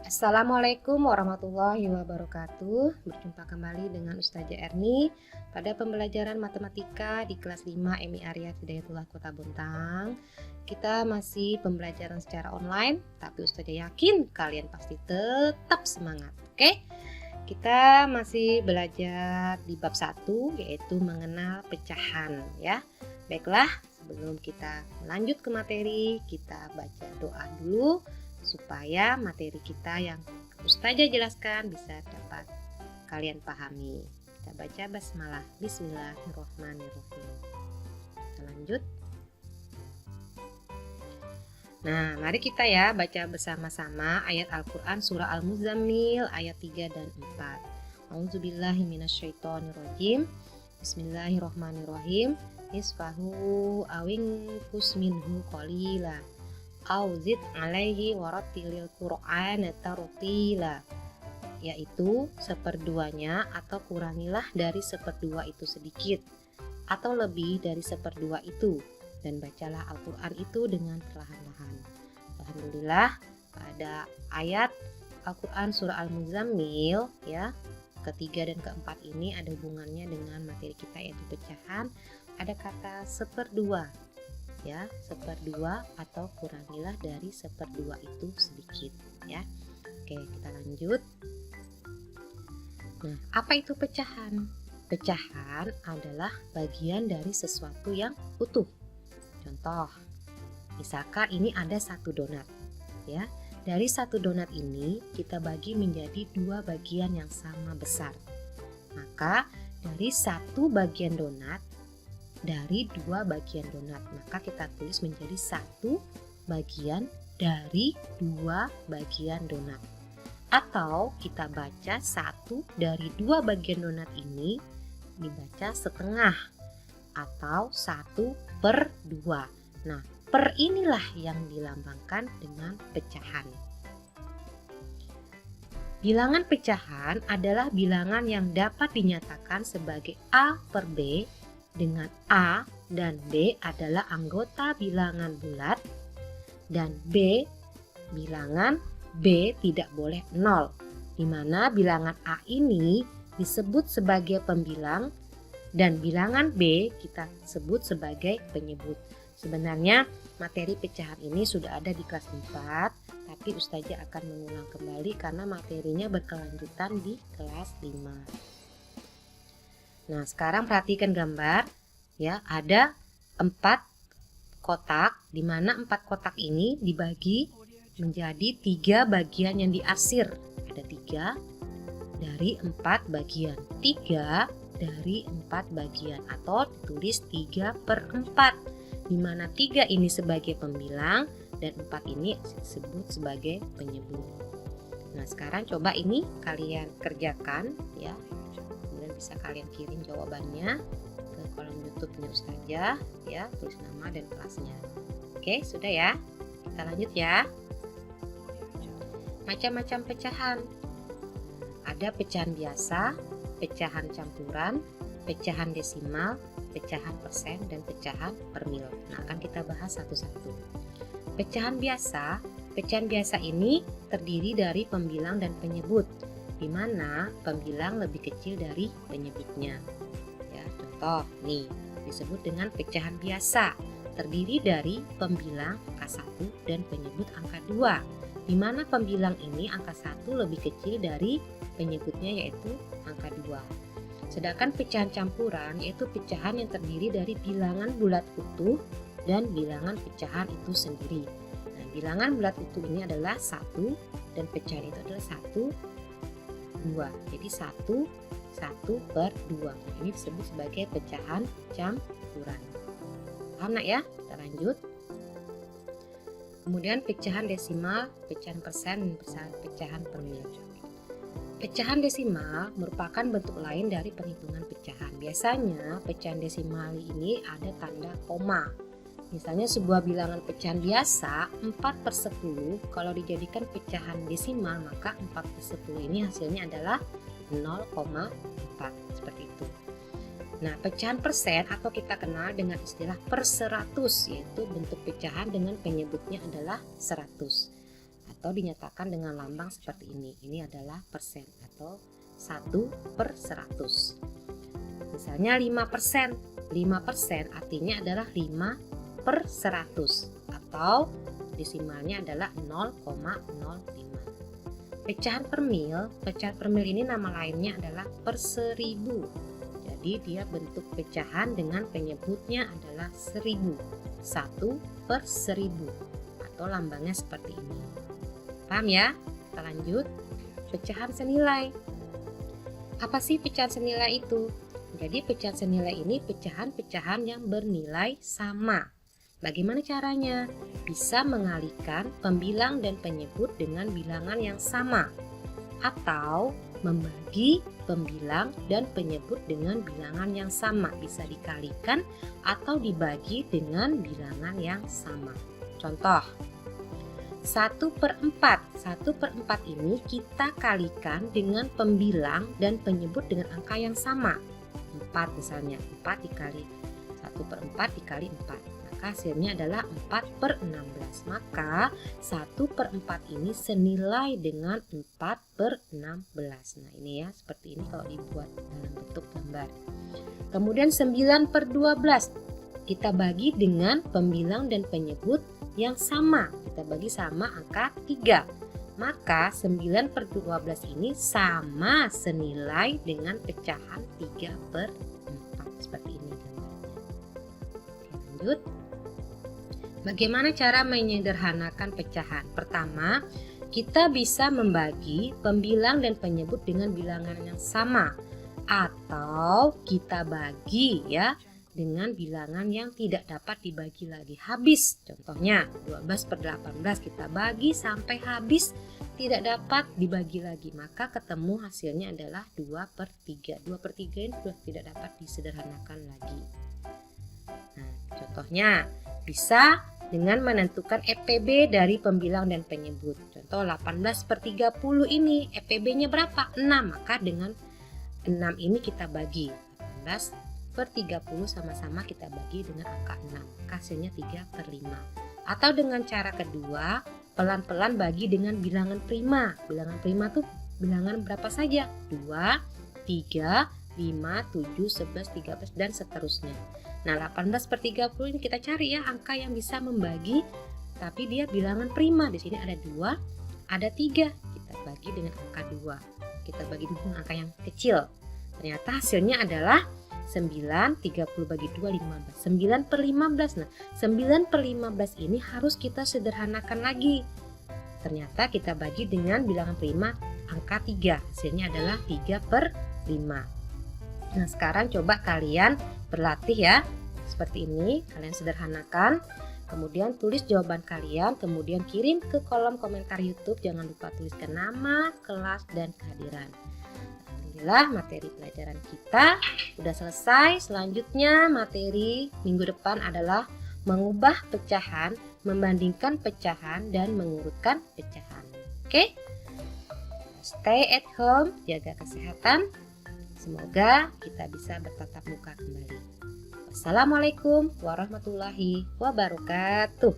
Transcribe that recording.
Assalamualaikum warahmatullahi wabarakatuh. Berjumpa kembali dengan Ustazah Erni pada pembelajaran matematika di kelas 5 MI Arya Hidayatullah Kota Bontang. Kita masih pembelajaran secara online, tapi Ustazah yakin kalian pasti tetap semangat. Oke? Kita masih belajar di bab 1, yaitu mengenal pecahan ya. Baiklah, sebelum kita lanjut ke materi, kita baca doa dulu supaya materi kita yang Ustazah jelaskan bisa dapat kalian pahami. Kita baca basmalah. Bismillahirrahmanirrahim. Kita lanjut. Nah, mari kita ya baca bersama-sama ayat Al-Quran surah Al-Muzammil ayat 3 dan 4. A'udzubillahi minasyaitonirrajim. Bismillahirrahmanirrahim. Isfahu awing kusminhu qalila auzid alaihi warattilil Qur'ana tartila, yaitu seperduanya atau kurangilah dari seperdua itu sedikit atau lebih dari seperdua itu, dan bacalah Al-Quran itu dengan perlahan-lahan. Alhamdulillah, pada ayat Al-Quran surah Al-Muzammil ya, ketiga dan keempat ini ada hubungannya dengan materi kita yaitu pecahan. Ada kata seperdua ya, seperdua atau kurangilah dari seperdua itu sedikit ya. Oke, kita lanjut. Nah, apa itu pecahan? Pecahan adalah bagian dari sesuatu yang utuh. Contoh, misalkan ini ada satu donat ya. Dari satu donat ini kita bagi menjadi dua bagian yang sama besar. Maka dari satu bagian donat, dari dua bagian donat, maka kita tulis menjadi satu bagian dari dua bagian donat. Atau kita baca satu dari dua bagian donat ini dibaca setengah atau 1/2. Nah, per inilah yang dilambangkan dengan pecahan. Bilangan pecahan adalah bilangan yang dapat dinyatakan sebagai A per B, dengan A dan B adalah anggota bilangan bulat dan B bilangan B tidak boleh 0, di mana bilangan A ini disebut sebagai pembilang dan bilangan B kita sebut sebagai penyebut. Sebenarnya materi pecahan ini sudah ada di kelas 4, tapi Ustazah akan mengulang kembali karena materinya berkelanjutan di kelas 5. Nah, sekarang perhatikan gambar ya, ada 4 kotak, di mana 4 kotak ini dibagi menjadi 3 bagian yang diarsir. Ada 3 dari 4 bagian, 3 dari 4 bagian atau ditulis 3/4, di mana 3 ini sebagai pembilang dan 4 ini disebut sebagai penyebut. Nah, sekarang coba ini kalian kerjakan ya. Bisa kalian kirim jawabannya ke kolom YouTube-nya Ustazah ya, tulis nama dan kelasnya. Oke, sudah ya. Kita lanjut ya. Macam-macam pecahan. Ada pecahan biasa, pecahan campuran, pecahan desimal, pecahan persen, dan pecahan per mil. Nah, akan kita bahas satu-satu. Pecahan biasa ini terdiri dari pembilang dan penyebut, di mana pembilang lebih kecil dari penyebutnya. Ya, contoh nih disebut dengan pecahan biasa, terdiri dari pembilang angka 1 dan penyebut angka 2, di mana pembilang ini angka 1 lebih kecil dari penyebutnya yaitu angka 2. Sedangkan pecahan campuran yaitu pecahan yang terdiri dari bilangan bulat utuh dan bilangan pecahan itu sendiri. Nah, bilangan bulat utuh ini adalah 1 dan pecahan itu adalah 1/2. Jadi 1/2. Ini disebut sebagai pecahan campuran. Paham nak ya? Kita lanjut. Kemudian pecahan desimal, pecahan persen, dan pecahan per mil. Pecahan desimal merupakan bentuk lain dari perhitungan pecahan. Biasanya pecahan desimal ini ada tanda koma. Misalnya sebuah bilangan pecahan biasa 4/10, kalau dijadikan pecahan desimal maka 4/10 ini hasilnya adalah 0,4, seperti itu. Nah, pecahan persen atau kita kenal dengan istilah per 100, yaitu bentuk pecahan dengan penyebutnya adalah 100. atau dinyatakan dengan lambang seperti ini. Ini adalah persen atau 1/100. Misalnya 5%. 5% artinya adalah 5/100 atau desimalnya adalah 0,05. Pecahan per mil ini nama lainnya adalah per 1000. Jadi dia bentuk pecahan dengan penyebutnya adalah 1000. 1/1000 atau lambangnya seperti ini. Paham ya? Kita lanjut. Pecahan senilai. Apa sih pecahan senilai itu? Jadi pecahan senilai ini pecahan-pecahan yang bernilai sama. Bagaimana caranya? Bisa mengalihkan pembilang dan penyebut dengan bilangan yang sama, atau membagi pembilang dan penyebut dengan bilangan yang sama. Bisa dikalikan atau dibagi dengan bilangan yang sama. Contoh, 1/4. 1/4 ini kita kalikan dengan pembilang dan penyebut dengan angka yang sama. 4 misalnya, 4 dikali 1/4 dikali 4. Maka hasilnya adalah 4/16. Maka 1/4 ini senilai dengan 4/16. Nah ini ya, seperti ini kalau dibuat dalam bentuk gambar. Kemudian 9/12 kita bagi dengan pembilang dan penyebut yang sama. Kita bagi sama angka 3. Maka 9/12 ini sama senilai dengan pecahan 3/4. Seperti ini gambarnya. Oke, lanjut. Bagaimana cara menyederhanakan pecahan? Pertama, kita bisa membagi pembilang dan penyebut dengan bilangan yang sama, atau kita bagi ya dengan bilangan yang tidak dapat dibagi lagi, habis. Contohnya 12/18 kita bagi sampai habis, tidak dapat dibagi lagi, maka ketemu hasilnya adalah 2/3. 2/3 ini sudah tidak dapat disederhanakan lagi. Nah, contohnya bisa dengan menentukan EPB dari pembilang dan penyebut. Contoh 18/30 ini EPB-nya berapa? 6. Maka dengan 6 ini kita bagi 18/30 sama-sama kita bagi dengan angka 6. Hasilnya 3/5. Atau dengan cara kedua, pelan-pelan bagi dengan bilangan prima. Bilangan prima tuh bilangan berapa saja? 2, 3, 5, 7, 11, 13 dan seterusnya. Nah, 18/30 ini kita cari ya angka yang bisa membagi tapi dia bilangan prima. Di sini ada 2, ada 3. Kita bagi dengan angka 2. Kita bagi dengan angka yang kecil. Ternyata hasilnya adalah 9, 30 bagi 2, 15. 9/15. Nah, 9/15 ini harus kita sederhanakan lagi. Ternyata kita bagi dengan bilangan prima angka 3. Hasilnya adalah 3/5. Nah, sekarang coba kalian berlatih ya. Seperti ini, kalian sederhanakan. Kemudian tulis jawaban kalian, kemudian kirim ke kolom komentar YouTube. Jangan lupa tuliskan nama, kelas, dan kehadiran. Alhamdulillah, materi pelajaran kita sudah selesai. Selanjutnya materi minggu depan adalah mengubah pecahan, membandingkan pecahan, dan mengurutkan pecahan. Oke? Stay at home, jaga kesehatan. Semoga kita bisa bertatap muka kembali. Wassalamualaikum warahmatullahi wabarakatuh.